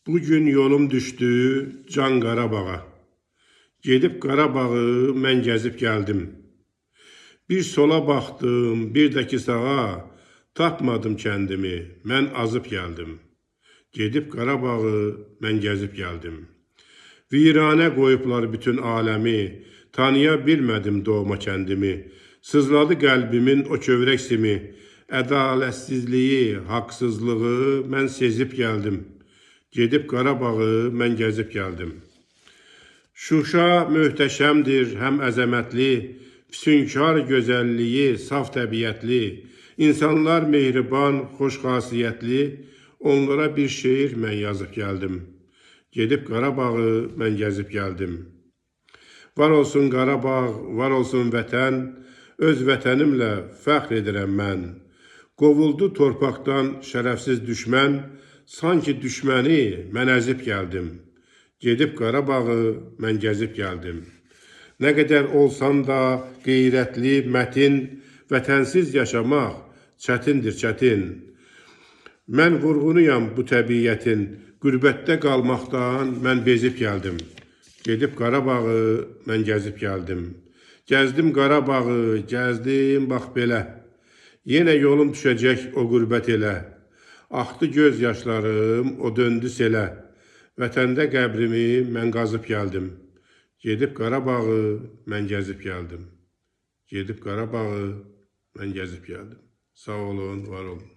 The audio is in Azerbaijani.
Bugün yolum düşdü Can Qarabağa. Gedib Qarabağı mən gəzib gəldim. Bir sola baxdım, bir də ki sağa, tapmadım kəndimi, mən azıb gəldim. Gedib Qarabağı mən gəzib gəldim. Viranə qoyublar bütün aləmi, tanıya bilmədim doğma kəndimi. Sızladı qəlbimin o kövrək simi, ədalətsizliyi, haqsızlığı mən sezib gəldim. Gedib Qarabağı mən gəzib gəldim. Şuşa möhtəşəmdir, həm əzəmətli, füsunkar gözəlliyi, saf təbiətli, insanlar mehriban, xoş xasiyyətli, onlara bir şeir mən yazıb gəldim. Gedib Qarabağı mən gəzib gəldim. Var olsun Qarabağ, var olsun vətən, öz vətənimlə fəxr edirəm mən. Qovuldu torpaqdan şərəfsiz düşmən, sanki düşməni mən əzib gəldim. Gedib Qarabağı mən gəzib gəldim. Nə qədər olsan da qeyrətli, mətin, vətənsiz yaşamaq çətindir, çətin. Mən vurğunuyam bu təbiətin, qürbətdə qalmaqdan mən bezib gəldim. Gedib Qarabağı mən gəzib gəldim. Gəzdim Qarabağı, gəzdim bax belə. Yenə yolum düşəcək o qürbət elə. Axdı göz yaşlarım, o döndü selə. Vətəndə qəbrimi mən qazıb gəldim. Gedib Qarabağı mən gəzib gəldim. Gedib Qarabağı mən gəzib gəldim. Sağ olun, var olun.